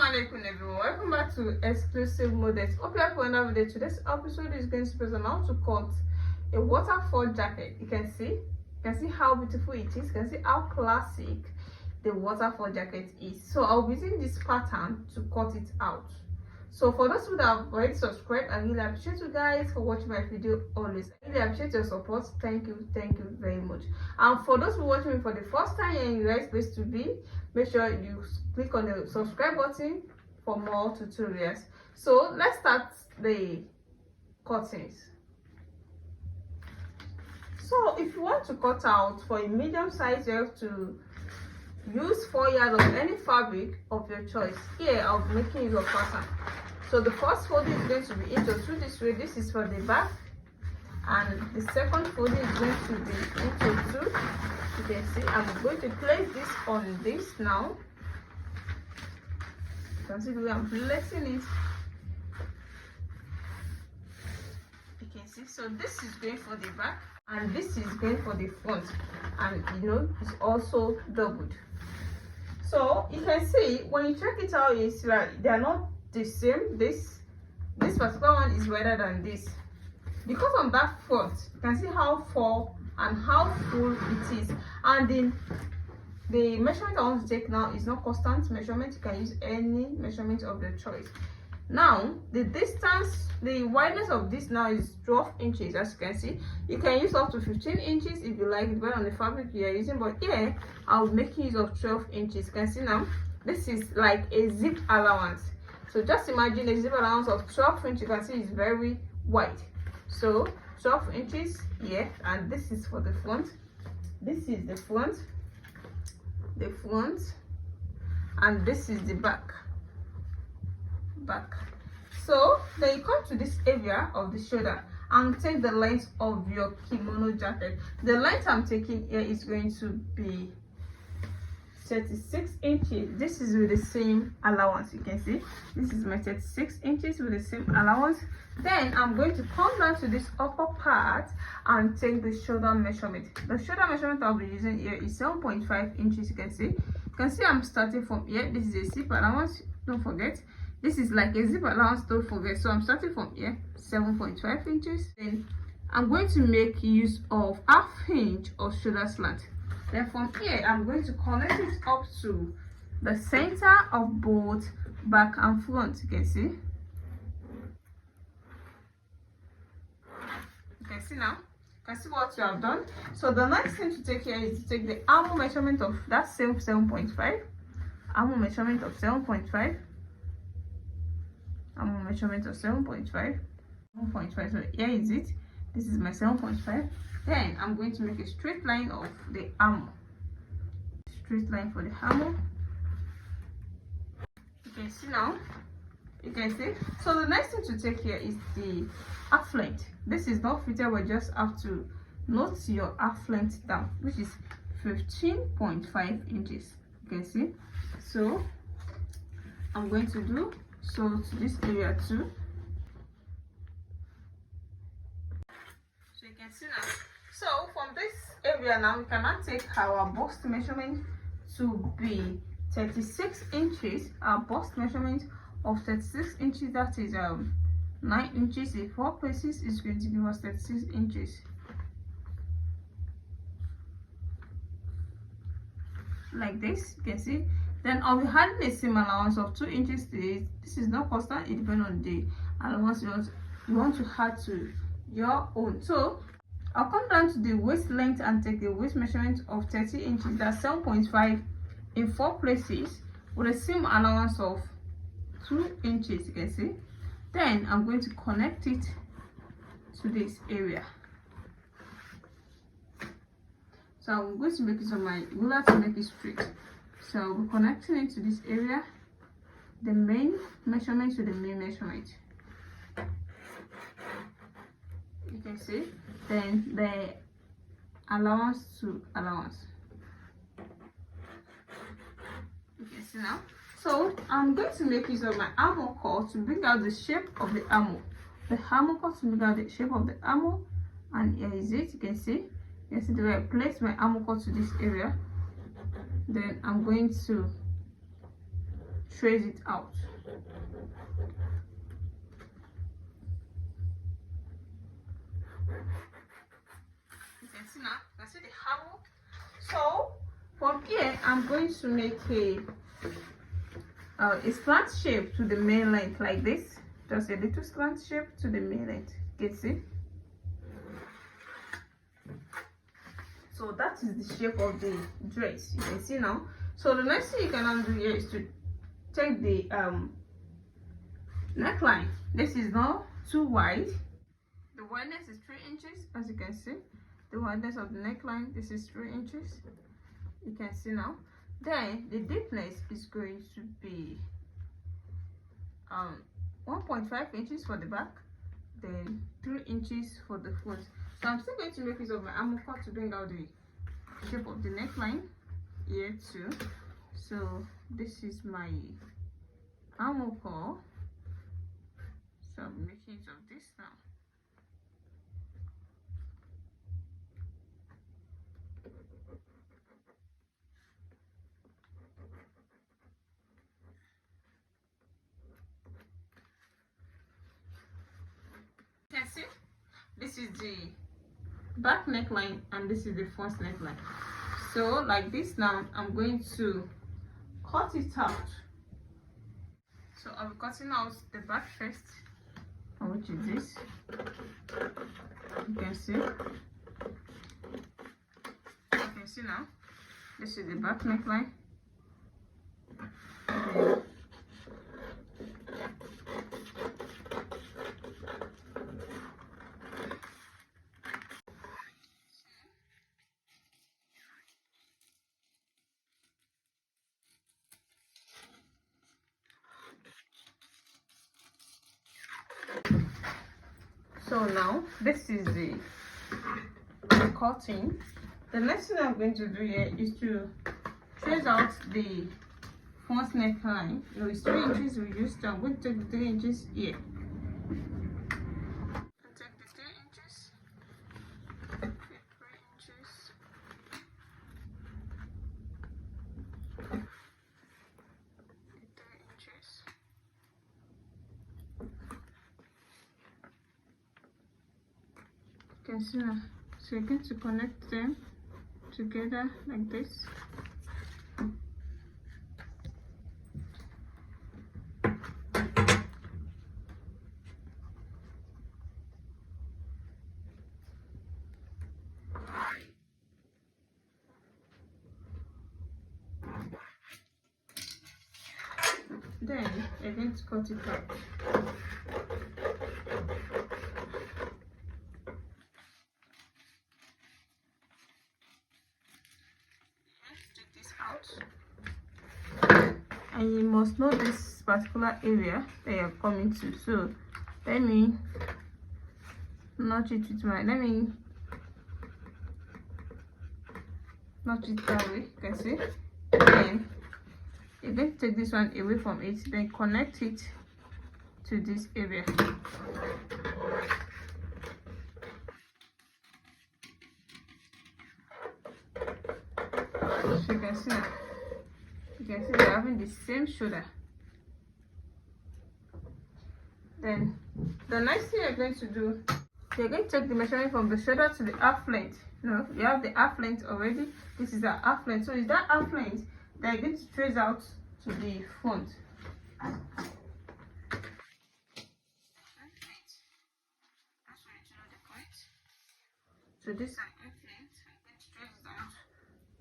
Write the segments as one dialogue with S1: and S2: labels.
S1: Assalamualaikum everyone, welcome back to Exclusive Models. Hope you have another video. Today's episode is going to be on how to cut a waterfall jacket. You can see how beautiful it is. You can see how classic the waterfall jacket is. So I'll be using this pattern to cut it out. So for those who have already subscribed, I really appreciate you guys for watching my video always. I really appreciate your support. Thank you very much. And for those who are watching me for the first time and you're right place to be, make sure you click on the subscribe button for more tutorials. So let's start the cuttings. So if you want to cut out for a medium size, you have to use 4 yards of any fabric of your choice. Here I'll be making use of pattern. So the first folding is going to be into 2 this way. This is for the back, and the second folding is going to be into 2. You can see I'm going to place this on this now. You can see the way I'm placing it. You can see, so this is going for the back and this is going for the front, and you know it's also doubled. So you can see when you check it out, it's like they are not the same. This particular one is wider than this, because on that front you can see how full and how full it is. And then the measurement I want to take now is not constant measurement. You can use any measurement of your choice. Now the distance, the wideness of this now is 12 inches. As you can see, you can use up to 15 inches if you like, depending on the fabric you are using, but here I'll make use of 12 inches. You can see now this is like a zip allowance. So just imagine a zip allowance of 12 inches. You can see it's very wide. So 12 inches here, and this is for the front. This is the front, and this is the back. So then you come to this area of the shoulder and take the length of your kimono jacket. The length I'm taking here is going to be 36 inches. This is with the same allowance. You can see this is my 36 inches with the same allowance. Then I'm going to come down to this upper part and take the shoulder measurement. The shoulder measurement I'll be using here is 7.5 inches. You can see I'm starting from here. This is a zip allowance, don't forget. This is like a zip allowance, don't forget. So I'm starting from here, 7.5 inches. Then I'm going to make use of 1/2 inch of shoulder slant. Then from here I'm going to connect it up to the center of both back and front. You can see now. You can see what you have done. So the next thing to take here is to take the armhole measurement of that same 7.5. Armhole measurement of 7.5. Armhole measurement of 7.5. 7.5. So here is it. This is my 7.5. Then I'm going to make a straight line of the armhole. Straight line for the armhole. You can see now. You can see. So the next thing to take here is the half length. This is not fitted, but just have to note your half length down, which is 15.5 inches. You can see. So I'm going to do so to this area too. So you can see now. So from this area now, we can now take our bust measurement to be 36 inches. Our bust measurement of 36 inches, that is 9 inches in 4 places, is going to give us 36 inches. Like this, you can see. Then I'll be adding a seam allowance of 2 inches to it. This is not constant, it depends on the allowance you want to add to your own. So I'll come down to the waist length and take the waist measurement of 30 inches. That's 7.5 in 4 places with a seam allowance of 2 inches. You can see. Then I'm going to connect it to this area. So I'm going to make use of my ruler to make it straight. So I'll be connecting it to this area, the main measurement to the main measurement. You can see. Then the allowance to allowance. You can see now. So I'm going to make use of my armhole cut to bring out the shape of the armhole. The armhole cut to bring out the shape of the armhole, and here is it. You can see the way I place my armhole cut to this area. Then I'm going to trace it out. You can see now, you can see the hammock. So from here, I'm going to make a slant shape to the main length like this. Just a little slant shape to the main length. You can see. So that is the shape of the dress. You can see now. So the next thing you can now do here is to take the neckline. This is not too wide. The wideness is 3 inches, as you can see. The wideness of the neckline, this is 3 inches. You can see now. Then the deepness is going to be 1.5 inches for the back, then 3 inches for the front. So I'm still going to make use of my armor cut to bring out the shape of the neckline here too. So this is my armor cut. So I'm making use of this now. You can see this is the back neckline and this is the front neckline. So like this now, I'm going to cut it out. So I'll be cutting out the back first, which is this. You can see. You can see now. This is the back neckline. So now this is the cutting. The next thing I'm going to do here is to trace out the front neckline. You know, it's 3 inches we used. I'm going to take the 3 inches here. Take the 3 inches. 3 inches. You can see now. So you're going to connect them together like this. Then you're going to cut it out. And you must know this particular area that you're coming to. So let me notch it with my, let me notch it that way. You can see. Then you're going to take this one away from it, then connect it to this area. So you can see now. You can see they're having the same shoulder. Then the next thing you're going to do, you're going to take the measurement from the shoulder to the half length. No, you have the half length already. This is the half length. So it's that half length that you're going to trace out to the front. So this is half length. I'm going to trace it out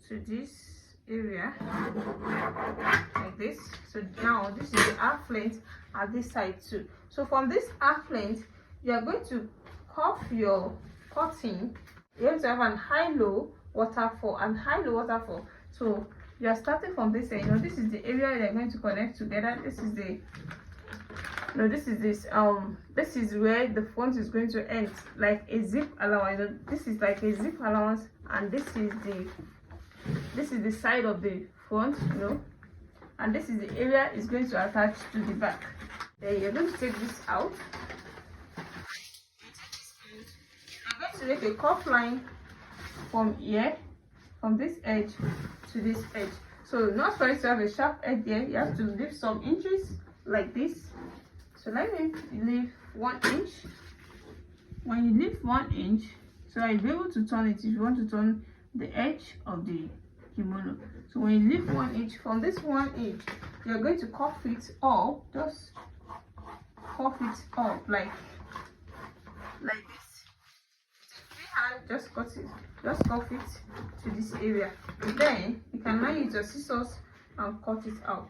S1: to this area like this. So now this is the half length at this side too. So from this half length, you are going to curve your cutting. You're going to have an high-low waterfall and high-low waterfall. So you are starting from this end. You know, this is the area they're going to connect together. This is the, you know, this is where the front is going to end, like a zip allowance. You know, this is like a zip allowance, and this is the side of the front, you know, and this is the area is going to attach to the back. Then you're going to take this out. I'm going to make a cuff line from here, from this edge to this edge. So not for it to have a sharp edge here, you have to leave some inches like this. So let me leave 1 inch. When you leave 1 inch, so I'll be able to turn it if you want to turn the edge of the kimono. So when you leave 1 inch, from this 1 inch, you're going to cuff it up, just cuff it up like this. Just cut it, just cuff it to this area. Then you can now use your scissors and cut it out.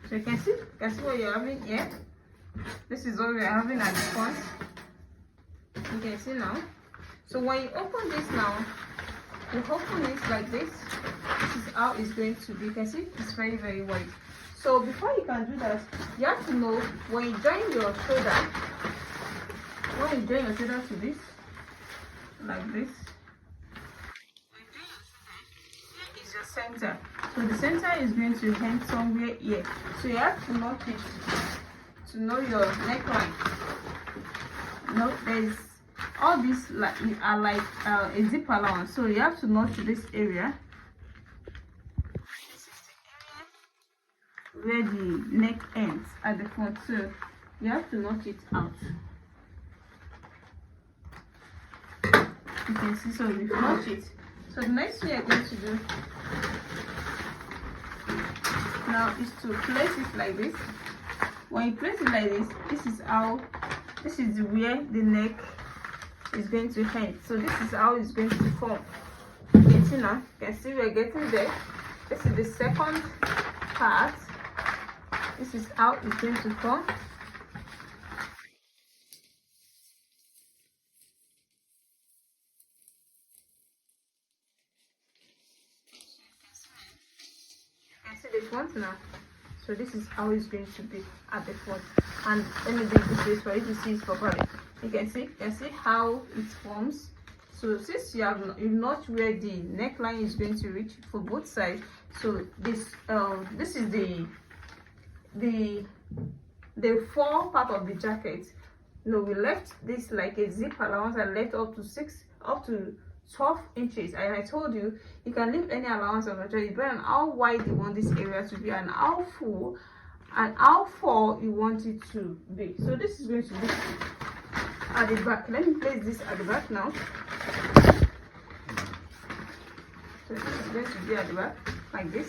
S1: So you can see what you're having here. This is what we're having at the front. You can see now. So when you open this now, you open it like this. This is how it's going to be. You can see it's very, very wide. So before you can do that, you have to know when you join your shoulder, to this, like this, is your center. So the center is going to end somewhere here. So you have to note it to know your neckline. Note there's all these are like a zip allowance. So you have to note this area. This is the area where the neck ends at the front. So you have to knock it out. You can see, so you notch it. So the next thing you're going to do now is to place it like this. When you place it like this, this is where the neck is going to end. So this is how it's going to form. You can see now, you can see we're getting there. This is the second part. This is how it's going to form. See the front now. So this is how it's going to be at the front. And let me do this way for you to see it properly. You can see how it forms. So since you not where the neckline is going to reach for both sides, so this is the fore part of the jacket. We left this like a zip allowance and left up to 12 inches, and I told you you can leave any allowance of material depending on how wide you want this area to be and how full and how far you want it to be. So this is going to be at the back. Let me place this at the back now. So this is going to be at the back like this.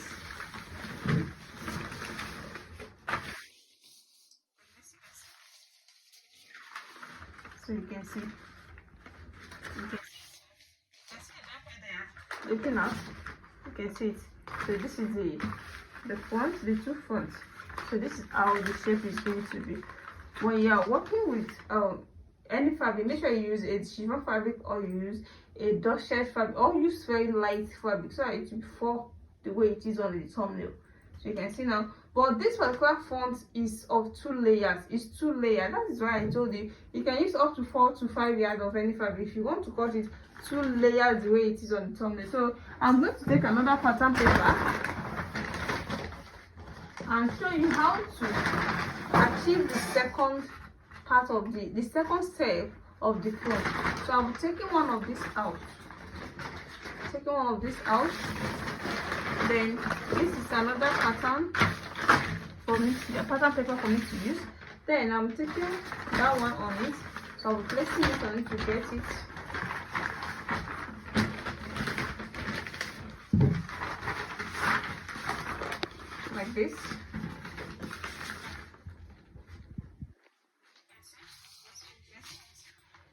S1: So you can see. Looking up, you can see it. So this is the front, the two fronts. So this is how the shape is going to be. When you are working with any fabric, make sure you use a chiffon fabric or you use a dusted fabric or use very light fabric so that it will fall the way it is on the thumbnail. So you can see now. But this particular front is of 2 layers. It's 2 layers. That is why I told you you can use up to 4 to 5 yards of any fabric if you want to cut it 2 layers the way it is on the thumbnail. So I'm going to take another pattern paper and show you how to achieve the second part of the second step of the front. So I'll be taking one of this out. Then this is another pattern for me, a pattern paper for me to use. Then I'm taking that one on it. So I'll be placing it on it to get it. Like this.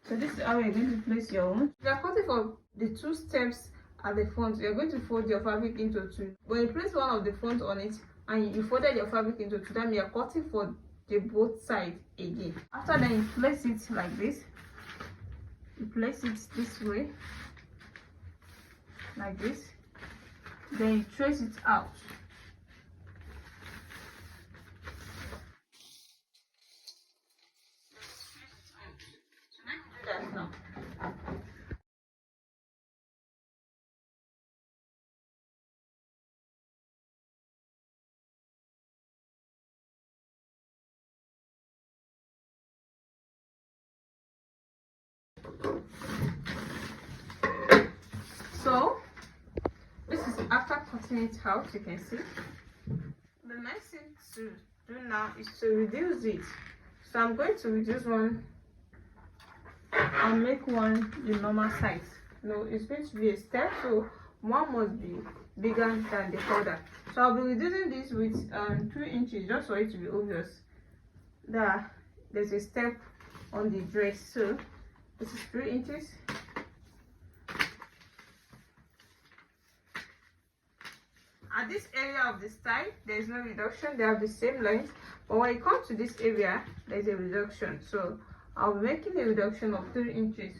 S1: So this is how you're going to place your own. If you are cutting for the 2 steps at the front, you're going to fold your fabric into 2. When you place one of the front on it and you folded your fabric into 2, then you're cutting for the both sides again. After then, you place it like this. You place it this way, like this. Then you trace it out. So let me do that now. So this is after cutting it out. You can see the next thing to do now is to reduce it. So I'm going to reduce one and make one the normal size. No, it's going to be a step, so one must be bigger than the other. So I'll be reducing this with 2 inches, just for it to be obvious that there's a step on the dress. So this is 3 inches. At this area of the style, there is no reduction, they have the same length, but when it comes to this area, there's a reduction. So I'll be making a reduction of 3 inches.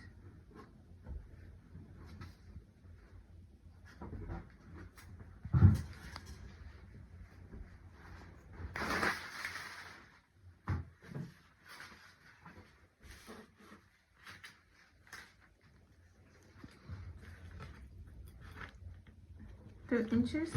S1: Two inches.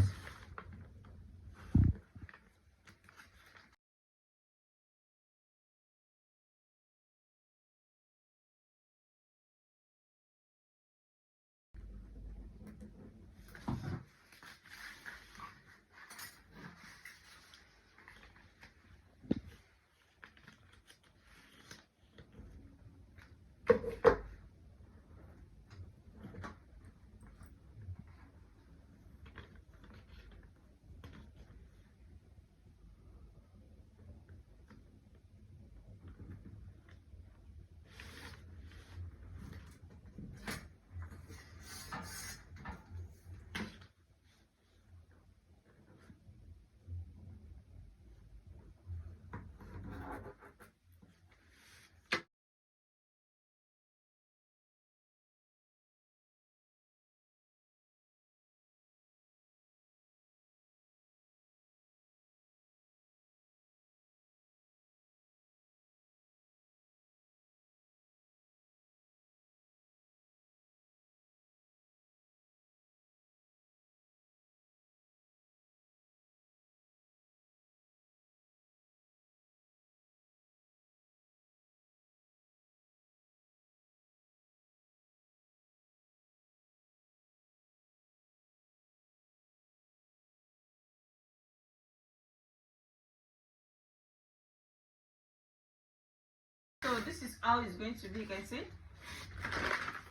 S1: So this is how it's going to be. You can see.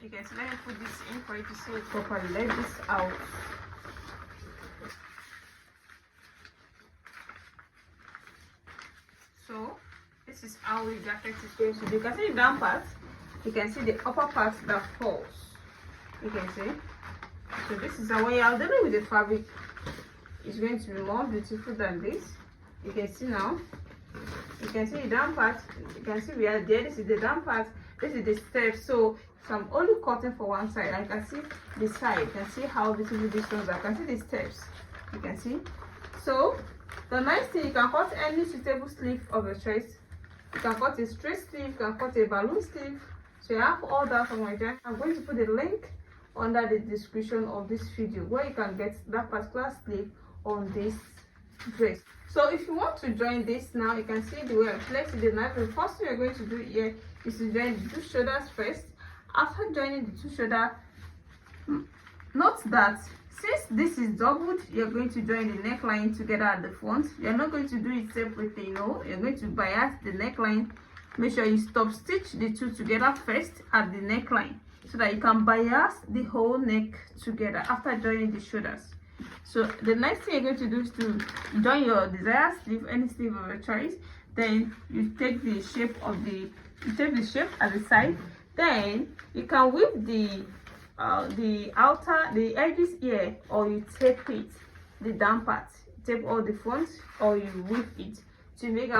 S1: Let me put this in for you to see it properly. Let this out. So this is how the jacket is going to be. You can see the down part. You can see the upper part that falls. You can see. So this is how you are dealing with the fabric. It's going to be more beautiful than this. You can see now. You can see the down part. You can see we are there. This is the down part. This is the step. So I'm only cutting for one side. I can see the side. You can see how beautiful these ones are. I can see the steps. You can see. So the nice thing, you can cut any suitable sleeve of your dress. You can cut a straight sleeve. You can cut a balloon sleeve. So you have all that from my channel. I'm going to put the link under the description of this video where you can get that particular sleeve on this dress. So if you want to join this now, you can see the way I place it. The knife. The first thing you're going to do here is to join the 2 shoulders first. After joining the 2 shoulder, note that since this is doubled, you're going to join the neckline together at the front. You're not going to do it separately, no. You're going to bias the neckline. Make sure you stop stitch the 2 together first at the neckline so that you can bias the whole neck together after joining the shoulders. So the next thing you're going to do is to join your desired sleeve, any sleeve of your choice. Then you take the shape at the side. Then you can whip the edges here, or you tape it, the down part, tape all the front, or you whip it to make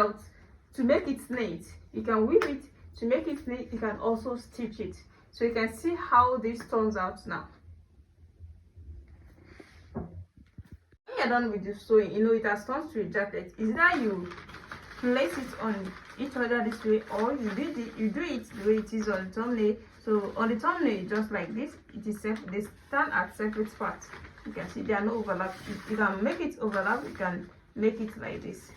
S1: it neat. You can whip it to make it neat. You can also stitch it. So you can see how this turns out now. When you're done with the sewing, it has turned to a jacket. Is that you place it on each other this way, or you do it the way it is on the thumbnail. So on the thumbnail, just like this, they stand at separate parts. You can see they are no overlap. You can make it overlap. You can make it like this.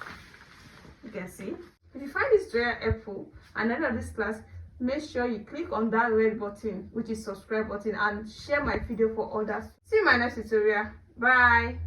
S1: You can see. If you find this tutorial helpful and end of this class, make sure you click on that red button, which is subscribe button, and share my video for others. See you in my next tutorial. Bye.